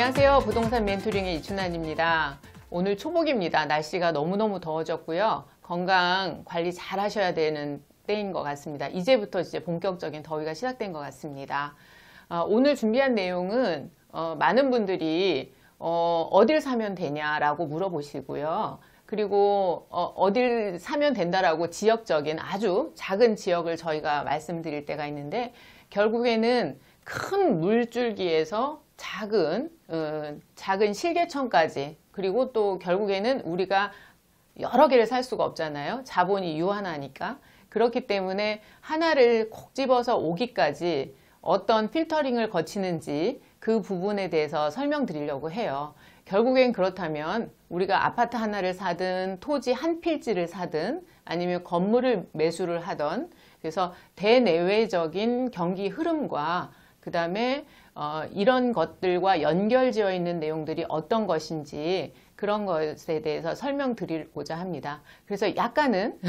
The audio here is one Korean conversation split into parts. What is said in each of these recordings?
안녕하세요. 부동산 멘토링의 이춘환입니다. 오늘 초복입니다. 날씨가 너무너무 더워졌고요. 건강 관리 잘 하셔야 되는 때인 것 같습니다. 이제부터 이제 본격적인 더위가 시작된 것 같습니다. 오늘 준비한 내용은 많은 분들이 어딜 사면 되냐라고 물어보시고요. 그리고 어딜 사면 된다라고 지역적인 아주 작은 지역을 저희가 말씀드릴 때가 있는데, 결국에는 큰 물줄기에서 작은 실개천까지, 그리고 또 결국에는 우리가 여러 개를 살 수가 없잖아요. 자본이 유한하니까. 그렇기 때문에 하나를 콕 집어서 오기까지 어떤 필터링을 거치는지 그 부분에 대해서 설명드리려고 해요. 결국엔 그렇다면 우리가 아파트 하나를 사든 토지 한 필지를 사든 아니면 건물을 매수를 하던, 그래서 대내외적인 경기 흐름과 그 다음에 이런 것들과 연결지어 있는 내용들이 어떤 것인지 그런 것에 대해서 설명드리고자 합니다. 그래서 약간은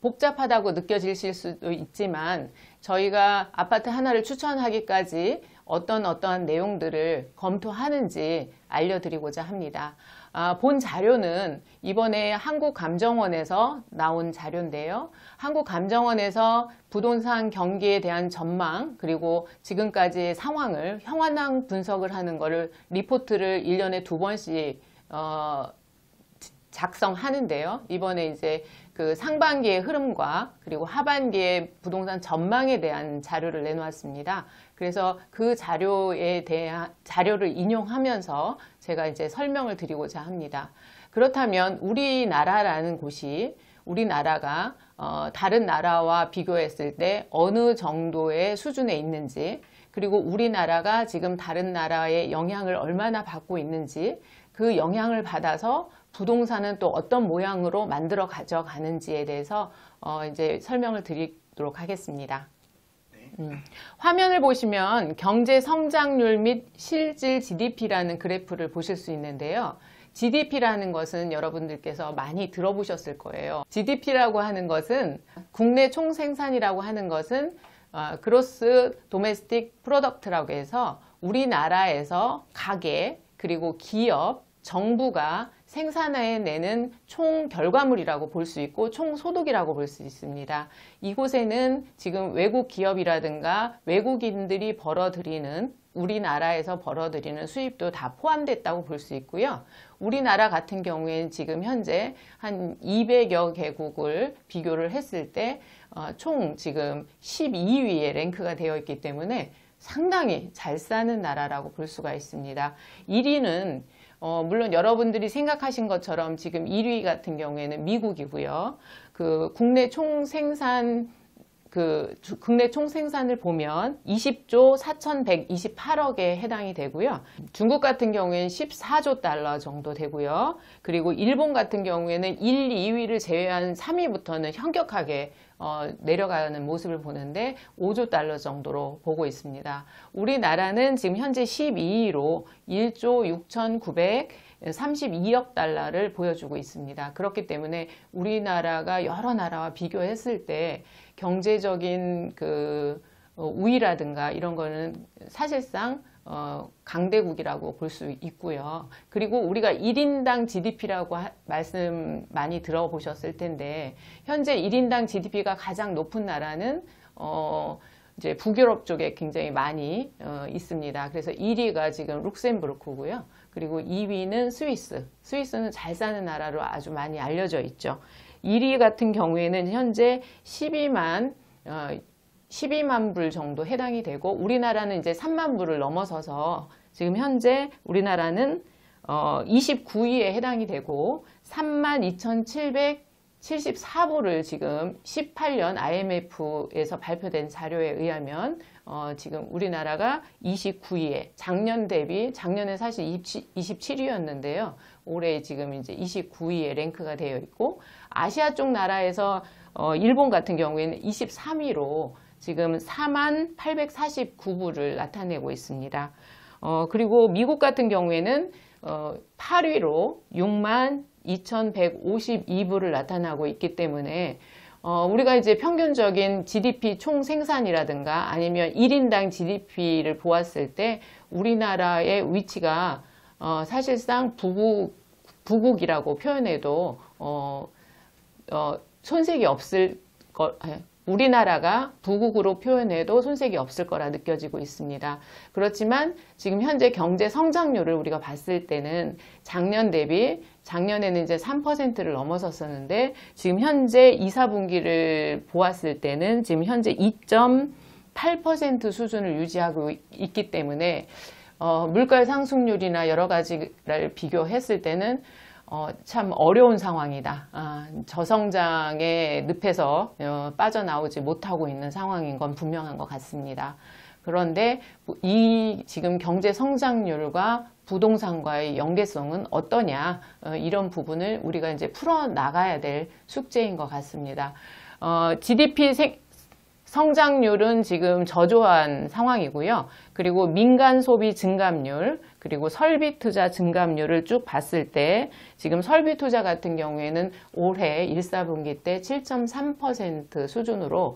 복잡하다고 느껴지실 수도 있지만, 저희가 아파트 하나를 추천하기까지 어떠한 내용들을 검토하는지 알려드리고자 합니다. 본 자료는 이번에 한국감정원에서 나온 자료인데요. 한국감정원에서 부동산 경기에 대한 전망, 그리고 지금까지의 상황을 현황 분석을 하는 거를 리포트를 1년에 2번씩 작성하는데요. 이번에 이제 그 상반기의 흐름과 그리고 하반기의 부동산 전망에 대한 자료를 내놓았습니다. 그래서 그 자료에 대한 자료를 인용하면서 제가 이제 설명을 드리고자 합니다. 그렇다면 우리나라라는 곳이, 우리나라가 다른 나라와 비교했을 때 어느 정도의 수준에 있는지, 그리고 우리나라가 지금 다른 나라의 영향을 얼마나 받고 있는지, 그 영향을 받아서 부동산은 또 어떤 모양으로 만들어 가져가는지에 대해서 이제 설명을 드리도록 하겠습니다. 화면을 보시면 경제 성장률 및 실질 GDP라는 그래프를 보실 수 있는데요. GDP라는 것은 여러분들께서 많이 들어보셨을 거예요. GDP라고 하는 것은 국내 총생산이라고 하는 것은 그로스 도메스틱 프로덕트라고 해서 우리나라에서 가계, 그리고 기업, 정부가 생산해내는 총 결과물이라고 볼 수 있고 총 소득이라고 볼 수 있습니다. 이곳에는 지금 외국 기업이라든가 외국인들이 우리나라에서 벌어들이는 수입도 다 포함됐다고 볼 수 있고요. 우리나라 같은 경우에는 지금 현재 한 200여 개국을 비교를 했을 때 총 지금 12위에 랭크가 되어 있기 때문에 상당히 잘 사는 나라라고 볼 수가 있습니다. 1위는 물론 여러분들이 생각하신 것처럼 지금 1위 같은 경우에는 미국이고요. 국내 총생산을 보면 20조 4,128억에 해당이 되고요. 중국 같은 경우에는 14조 달러 정도 되고요. 그리고 일본 같은 경우에는 1, 2위를 제외한 3위부터는 현격하게 내려가는 모습을 보는데 5조 달러 정도로 보고 있습니다. 우리나라는 지금 현재 12위로 1조 6,932억 달러를 보여주고 있습니다. 그렇기 때문에 우리나라가 여러 나라와 비교했을 때 경제적인 우위라든가 이런 거는 사실상 강대국이라고 볼 수 있고요. 그리고 우리가 1인당 GDP라고 말씀 많이 들어보셨을 텐데, 현재 1인당 GDP가 가장 높은 나라는 이제 북유럽 쪽에 굉장히 많이 있습니다. 그래서 1위가 지금 룩셈부르크고요. 그리고 2위는 스위스는 잘 사는 나라로 아주 많이 알려져 있죠. 1위 같은 경우에는 현재 12만 불 정도 해당이 되고, 우리나라는 이제 3만 불을 넘어서서 지금 현재 우리나라는 29위에 해당이 되고 32,774불을 지금 18년 IMF에서 발표된 자료에 의하면 지금 우리나라가 29위에, 작년에 사실 27위였는데요. 올해 지금 이제 29위에 랭크가 되어 있고, 아시아 쪽 나라에서 일본 같은 경우에는 23위로 지금 48,849불을 나타내고 있습니다. 그리고 미국 같은 경우에는 8위로 62,152불을 나타나고 있기 때문에 우리가 이제 평균적인 GDP 총 생산이라든가 아니면 1인당 GDP를 보았을 때 우리나라의 위치가 사실상 부국이라고 표현해도 손색이 없을 우리나라가 부국으로 표현해도 손색이 없을 거라 느껴지고 있습니다. 그렇지만 지금 현재 경제 성장률을 우리가 봤을 때는 작년 대비 작년에는 이제 3%를 넘어섰었는데 지금 현재 2, 4분기를 보았을 때는 지금 현재 2.8% 수준을 유지하고 있기 때문에 물가 상승률이나 여러 가지를 비교했을 때는 참 어려운 상황이다. 저성장의 늪에서 빠져나오지 못하고 있는 상황인 건 분명한 것 같습니다. 그런데 이 지금 경제 성장률과 부동산과의 연계성은 어떠냐, 이런 부분을 우리가 이제 풀어 나가야 될 숙제인 것 같습니다. GDP 성장률은 지금 저조한 상황이고요. 그리고 민간 소비 증감률, 그리고 설비 투자 증감률을 쭉 봤을 때 지금 설비 투자 같은 경우에는 올해 1, 4분기 때 7.3% 수준으로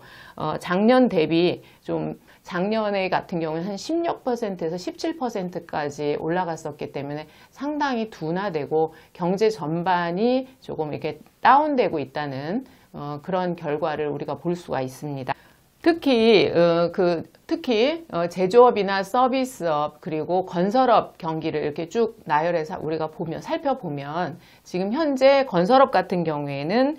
작년 대비 좀 작년에 같은 경우는 한 16%에서 17%까지 올라갔었기 때문에 상당히 둔화되고 경제 전반이 조금 이렇게 다운되고 있다는 그런 결과를 우리가 볼 수가 있습니다. 특히 제조업이나 서비스업 그리고 건설업 경기를 이렇게 쭉 나열해서 우리가 살펴보면 지금 현재 건설업 같은 경우에는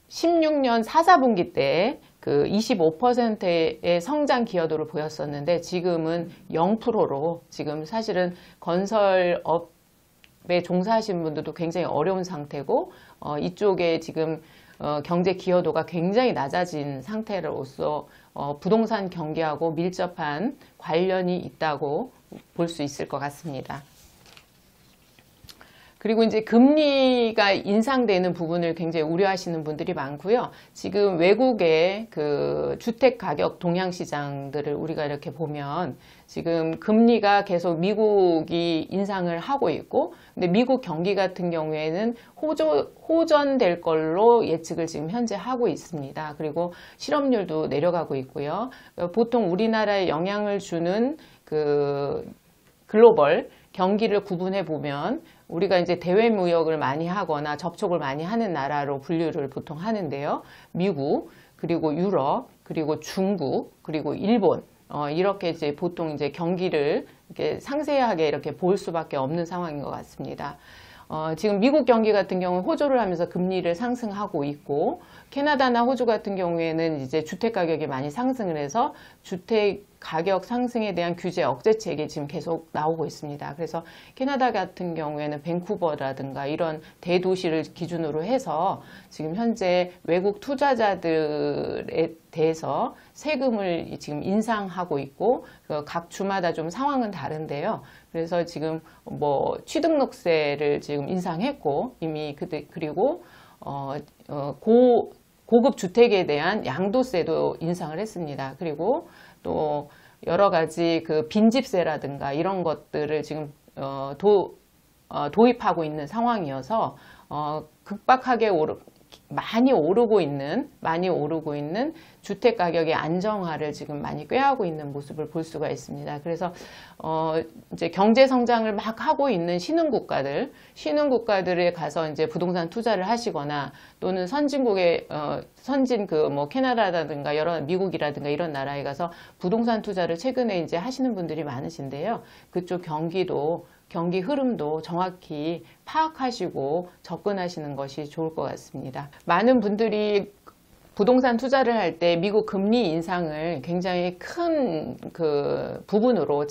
16년 4, 4분기 때 그 25%의 성장 기여도를 보였었는데 지금은 0%로 지금 사실은 건설업에 종사하시는 분들도 굉장히 어려운 상태고 이쪽에 지금 경제 기여도가 굉장히 낮아진 상태로서 부동산 경기하고 밀접한 관련이 있다고 볼 수 있을 것 같습니다. 그리고 이제 금리가 인상되는 부분을 굉장히 우려하시는 분들이 많고요. 지금 외국의 그 주택 가격 동향 시장들을 우리가 이렇게 보면 지금 금리가 계속 미국이 인상을 하고 있고, 근데 미국 경기 같은 경우에는 호전될 걸로 예측을 지금 현재 하고 있습니다. 그리고 실업률도 내려가고 있고요. 보통 우리나라에 영향을 주는 그 글로벌 경기를 구분해 보면 우리가 이제 대외 무역을 많이 하거나 접촉을 많이 하는 나라로 분류를 보통 하는데요. 미국, 그리고 유럽, 그리고 중국, 그리고 일본, 이렇게 이제 보통 이제 경기를 이렇게 상세하게 이렇게 볼 수밖에 없는 상황인 것 같습니다. 지금 미국 경기 같은 경우는 호조를 하면서 금리를 상승하고 있고, 캐나다나 호주 같은 경우에는 이제 주택 가격이 많이 상승을 해서 주택 가격 상승에 대한 규제 억제책이 지금 계속 나오고 있습니다. 그래서 캐나다 같은 경우에는 밴쿠버라든가 이런 대도시를 기준으로 해서 지금 현재 외국 투자자들에 대해서 세금을 지금 인상하고 있고, 각 주마다 좀 상황은 다른데요. 그래서 지금 뭐 취등록세를 지금 인상했고, 이미 그리고 고급 주택에 대한 양도세도 인상을 했습니다. 그리고 또 여러 가지 그 빈집세라든가 이런 것들을 지금 도입하고 있는 상황이어서 급박하게 많이 오르고 있는 주택 가격의 안정화를 지금 많이 꾀하고 있는 모습을 볼 수가 있습니다. 그래서 이제 경제 성장을 막 하고 있는 신흥국가들에 가서 이제 부동산 투자를 하시거나 또는 선진국의 선진 그 뭐 캐나다라든가 여러 미국이라든가 이런 나라에 가서 부동산 투자를 최근에 이제 하시는 분들이 많으신데요. 그쪽 경기 흐름도 정확히 파악하시고 접근하시는 것이 좋을 것 같습니다. 많은 분들이 부동산 투자를 할 때 미국 금리 인상을 굉장히 큰 그 부분으로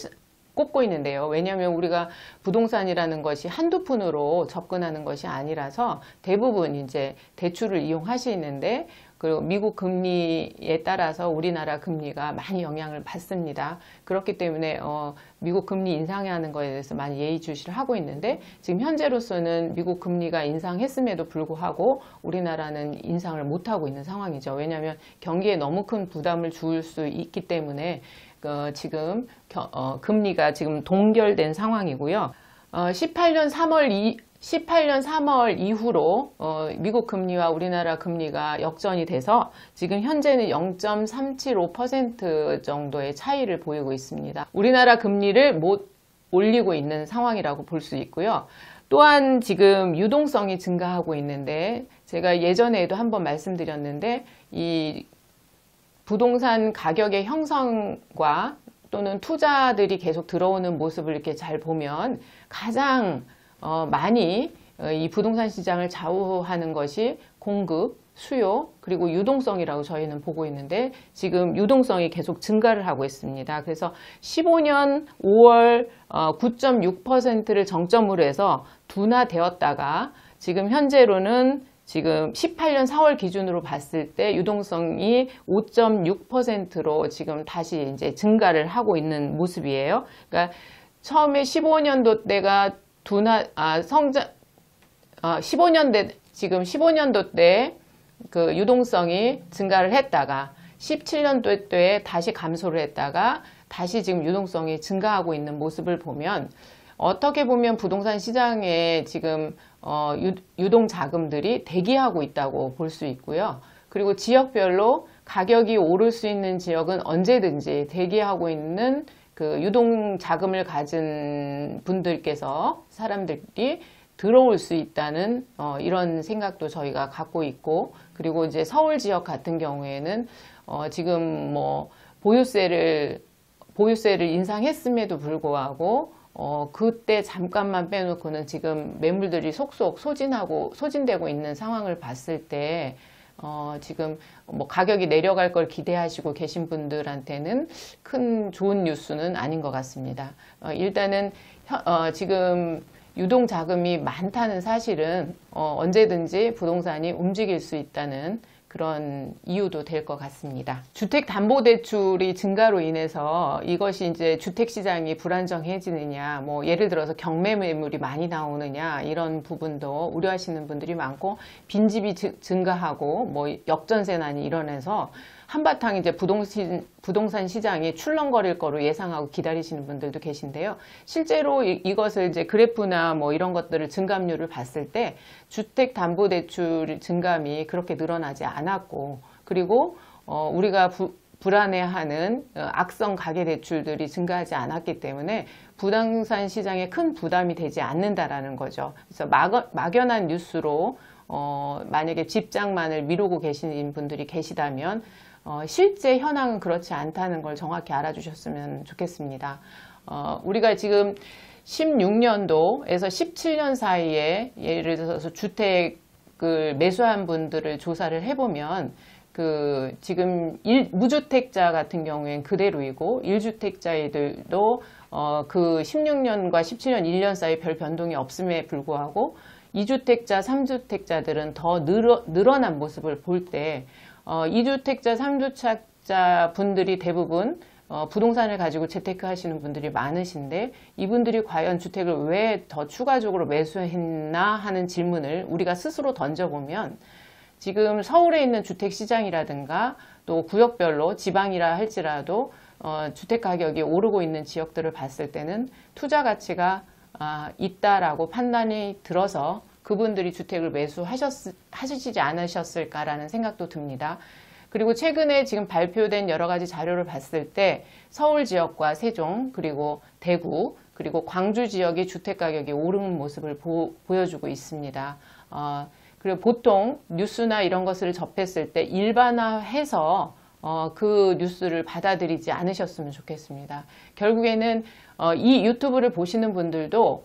꼽고 있는데요. 왜냐하면 우리가 부동산이라는 것이 한두 푼으로 접근하는 것이 아니라서 대부분 이제 대출을 이용하시는데, 그리고 미국 금리에 따라서 우리나라 금리가 많이 영향을 받습니다. 그렇기 때문에 미국 금리 인상하는 거에 대해서 많이 예의주시를 하고 있는데, 지금 현재로서는 미국 금리가 인상했음에도 불구하고 우리나라는 인상을 못하고 있는 상황이죠. 왜냐하면 경기에 너무 큰 부담을 줄 수 있기 때문에 지금 금리가 지금 동결된 상황이고요. 18년 3월 18년 3월 이후로 미국 금리와 우리나라 금리가 역전이 돼서 지금 현재는 0.375% 정도의 차이를 보이고 있습니다. 우리나라 금리를 못 올리고 있는 상황이라고 볼 수 있고요. 또한 지금 유동성이 증가하고 있는데 제가 예전에도 한번 말씀드렸는데 이 부동산 가격의 형성과 또는 투자들이 계속 들어오는 모습을 이렇게 잘 보면 가장 많이 이 부동산 시장을 좌우하는 것이 공급, 수요, 그리고 유동성이라고 저희는 보고 있는데 지금 유동성이 계속 증가를 하고 있습니다. 그래서 15년 5월 9.6%를 정점으로 해서 둔화되었다가 지금 현재로는 지금 18년 4월 기준으로 봤을 때 유동성이 5.6%로 지금 다시 이제 증가를 하고 있는 모습이에요. 그러니까 처음에 15년도 때가 지금 15년도 때 그 유동성이 증가를 했다가 17년도 때 다시 감소를 했다가 다시 지금 유동성이 증가하고 있는 모습을 보면 어떻게 보면 부동산 시장에 지금 유동 자금들이 대기하고 있다고 볼 수 있고요. 그리고 지역별로 가격이 오를 수 있는 지역은 언제든지 대기하고 있는 그 유동 자금을 가진 분들께서 사람들이 들어올 수 있다는 이런 생각도 저희가 갖고 있고, 그리고 이제 서울 지역 같은 경우에는 지금 뭐 보유세를 인상했음에도 불구하고 그때 잠깐만 빼놓고는 지금 매물들이 속속 소진되고 있는 상황을 봤을 때 지금 뭐 가격이 내려갈 걸 기대하시고 계신 분들한테는 큰 좋은 뉴스는 아닌 것 같습니다. 일단은 지금 유동 자금이 많다는 사실은 언제든지 부동산이 움직일 수 있다는 그런 이유도 될 것 같습니다. 주택담보대출이 증가로 인해서 이것이 이제 주택시장이 불안정해지느냐, 뭐 예를 들어서 경매 매물이 많이 나오느냐, 이런 부분도 우려하시는 분들이 많고, 빈집이 증가하고 뭐 역전세난이 일어나서 한바탕 이제 부동산 시장이 출렁거릴 거로 예상하고 기다리시는 분들도 계신데요. 실제로 이것을 이제 그래프나 뭐 이런 것들을 증감률을 봤을 때 주택담보대출 증감이 그렇게 늘어나지 않았고, 그리고 우리가 불안해하는 악성 가계대출들이 증가하지 않았기 때문에 부동산 시장에 큰 부담이 되지 않는다라는 거죠. 그래서 막연한 뉴스로 만약에 집장만을 미루고 계시는 분들이 계시다면 실제 현황은 그렇지 않다는 걸 정확히 알아주셨으면 좋겠습니다. 우리가 지금 16년도에서 17년 사이에 예를 들어서 주택을 매수한 분들을 조사를 해보면 지금 무주택자 같은 경우엔 그대로이고 1주택자들도 그 16년과 17년 1년 사이 별 변동이 없음에 불구하고 2주택자, 3주택자들은 더 늘어난 모습을 볼 때 2주택자, 3주택자 분들이 대부분 부동산을 가지고 재테크 하시는 분들이 많으신데 이분들이 과연 주택을 왜 더 추가적으로 매수했나 하는 질문을 우리가 스스로 던져보면 지금 서울에 있는 주택시장이라든가 또 구역별로 지방이라 할지라도 주택 가격이 오르고 있는 지역들을 봤을 때는 투자 가치가 있다라고 판단이 들어서 그분들이 주택을 매수하시지 않으셨을까라는 생각도 듭니다. 그리고 최근에 지금 발표된 여러 가지 자료를 봤을 때 서울 지역과 세종, 그리고 대구, 그리고 광주 지역의 주택 가격이 오르는 모습을 보여주고 있습니다. 그리고 보통 뉴스나 이런 것을 접했을 때 일반화해서 그 뉴스를 받아들이지 않으셨으면 좋겠습니다. 결국에는 이 유튜브를 보시는 분들도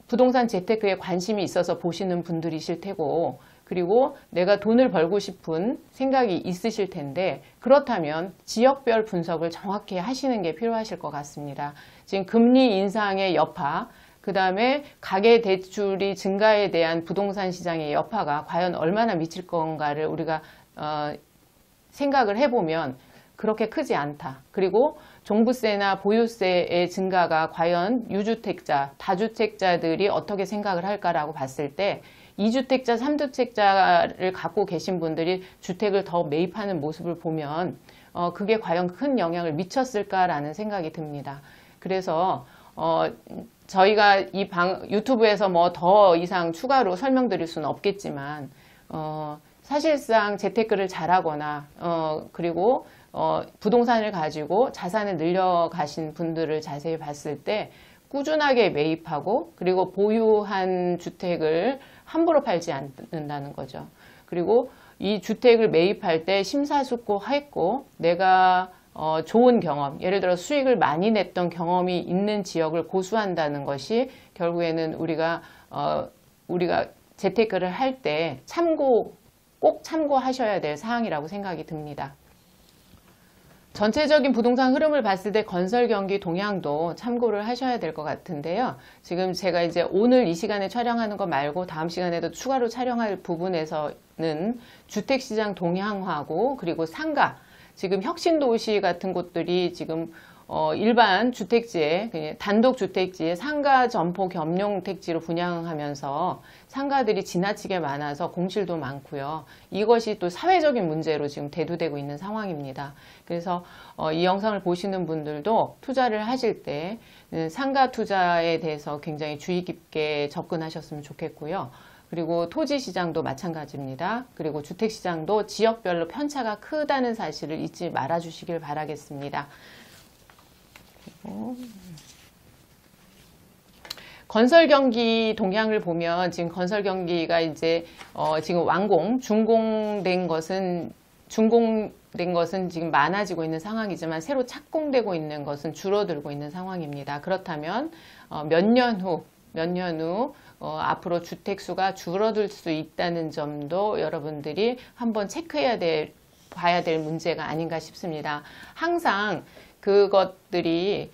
부동산 재테크에 관심이 있어서 보시는 분들이실 테고, 그리고 내가 돈을 벌고 싶은 생각이 있으실 텐데 그렇다면 지역별 분석을 정확히 하시는 게 필요하실 것 같습니다. 지금 금리 인상의 여파, 그 다음에 가계대출이 증가에 대한 부동산 시장의 여파가 과연 얼마나 미칠 건가를 우리가 생각을 해보면 그렇게 크지 않다. 그리고 종부세나 보유세의 증가가 과연 유주택자, 다주택자들이 어떻게 생각을 할까라고 봤을 때 2주택자, 3주택자를 갖고 계신 분들이 주택을 더 매입하는 모습을 보면 그게 과연 큰 영향을 미쳤을까라는 생각이 듭니다. 그래서 저희가 유튜브에서 뭐 더 이상 추가로 설명드릴 수는 없겠지만, 사실상 재테크를 잘하거나, 그리고, 부동산을 가지고 자산을 늘려가신 분들을 자세히 봤을 때 꾸준하게 매입하고, 그리고 보유한 주택을 함부로 팔지 않는다는 거죠. 그리고 이 주택을 매입할 때 심사숙고했고, 내가 좋은 경험, 예를 들어 수익을 많이 냈던 경험이 있는 지역을 고수한다는 것이 결국에는 우리가 재테크를 할 때 꼭 참고하셔야 될 사항이라고 생각이 듭니다. 전체적인 부동산 흐름을 봤을 때 건설 경기 동향도 참고를 하셔야 될 것 같은데요. 지금 제가 이제 오늘 이 시간에 촬영하는 거 말고 다음 시간에도 추가로 촬영할 부분에서는 주택시장 동향하고, 그리고 상가, 지금 혁신도시 같은 곳들이 지금 일반 주택지에, 그냥 단독 주택지에 상가 점포 겸용 택지로 분양하면서 상가들이 지나치게 많아서 공실도 많고요. 이것이 또 사회적인 문제로 지금 대두되고 있는 상황입니다. 그래서 이 영상을 보시는 분들도 투자를 하실 때 상가 투자에 대해서 굉장히 주의 깊게 접근하셨으면 좋겠고요. 그리고 토지 시장도 마찬가지입니다. 그리고 주택 시장도 지역별로 편차가 크다는 사실을 잊지 말아 주시길 바라겠습니다. 건설 경기 동향을 보면 지금 건설 경기가 이제 지금 준공된 것은 지금 많아지고 있는 상황이지만 새로 착공되고 있는 것은 줄어들고 있는 상황입니다. 그렇다면 몇 년 후 앞으로 주택수가 줄어들 수 있다는 점도 여러분들이 한번 봐야 될 문제가 아닌가 싶습니다. 항상 그것들이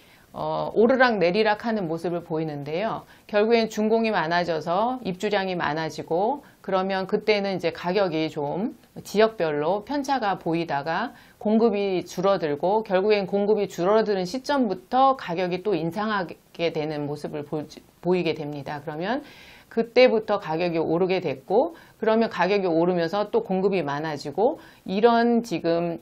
오르락 내리락 하는 모습을 보이는데요. 결국엔 준공이 많아져서 입주량이 많아지고, 그러면 그때는 이제 가격이 좀 지역별로 편차가 보이다가 공급이 줄어들고, 결국엔 공급이 줄어드는 시점부터 가격이 또 인상하게 되는 모습을 보이게 됩니다. 그러면 그때부터 가격이 오르게 됐고, 그러면 가격이 오르면서 또 공급이 많아지고, 이런 지금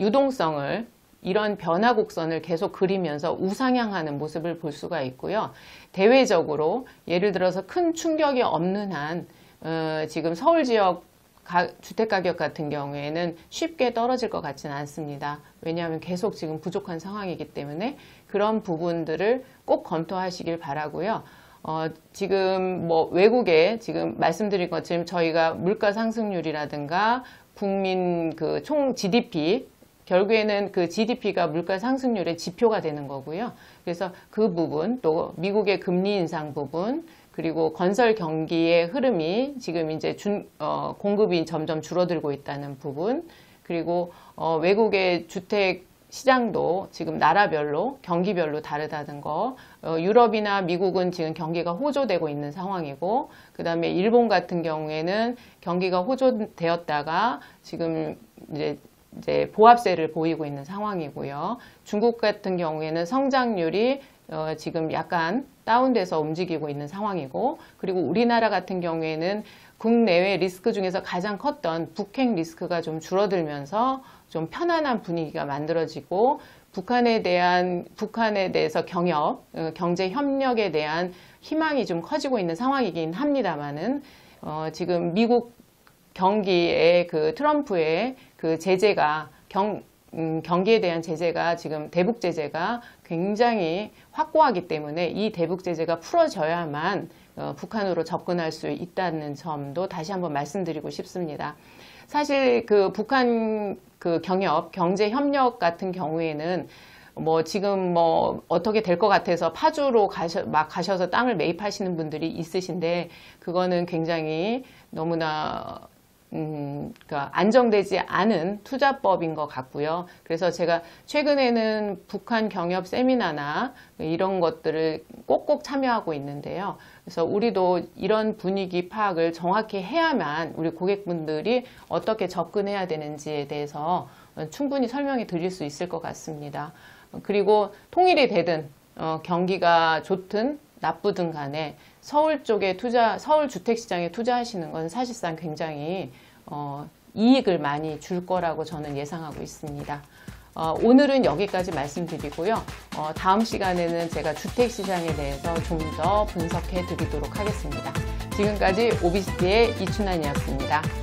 유동성을, 이런 변화 곡선을 계속 그리면서 우상향하는 모습을 볼 수가 있고요. 대외적으로 예를 들어서 큰 충격이 없는 한 지금 서울 지역 주택가격 같은 경우에는 쉽게 떨어질 것 같지는 않습니다. 왜냐하면 계속 지금 부족한 상황이기 때문에 그런 부분들을 꼭 검토하시길 바라고요. 지금 뭐 외국에 지금 말씀드린 것처럼 저희가 물가 상승률이라든가 국민 그 총 GDP, 결국에는 그 GDP가 물가 상승률의 지표가 되는 거고요. 그래서 그 부분, 또 미국의 금리 인상 부분, 그리고 건설 경기의 흐름이 지금 이제 공급이 점점 줄어들고 있다는 부분, 그리고 외국의 주택 시장도 지금 나라별로 경기별로 다르다는 거, 유럽이나 미국은 지금 경기가 호조되고 있는 상황이고, 그 다음에 일본 같은 경우에는 경기가 호조되었다가 지금 이제 보합세를 보이고 있는 상황이고요. 중국 같은 경우에는 성장률이 지금 약간 다운돼서 움직이고 있는 상황이고, 그리고 우리나라 같은 경우에는 국내외 리스크 중에서 가장 컸던 북핵 리스크가 좀 줄어들면서 좀 편안한 분위기가 만들어지고, 북한에 대해서 경제 협력에 대한 희망이 좀 커지고 있는 상황이긴 합니다만은, 지금 미국 경기에 그 트럼프의 그 제재가 경기에 대한 제재가 지금 대북 제재가 굉장히 확고하기 때문에 이 대북 제재가 풀어져야만 북한으로 접근할 수 있다는 점도 다시 한번 말씀드리고 싶습니다. 사실 그 북한 그 경제 협력 같은 경우에는 뭐 지금 뭐 어떻게 될 것 같아서 파주로 가셔서 땅을 매입하시는 분들이 있으신데, 그거는 굉장히 너무나 그러니까 안정되지 않은 투자법인 것 같고요. 그래서 제가 최근에는 북한 경협 세미나나 이런 것들을 꼭꼭 참여하고 있는데요. 그래서 우리도 이런 분위기 파악을 정확히 해야만 우리 고객분들이 어떻게 접근해야 되는지에 대해서 충분히 설명해 드릴 수 있을 것 같습니다. 그리고 통일이 되든 경기가 좋든 나쁘든 간에 서울 쪽에 서울 주택시장에 투자하시는 건 사실상 굉장히 이익을 많이 줄 거라고 저는 예상하고 있습니다. 오늘은 여기까지 말씀드리고요. 다음 시간에는 제가 주택시장에 대해서 좀 더 분석해 드리도록 하겠습니다. 지금까지 오비스티의 이춘환이었습니다.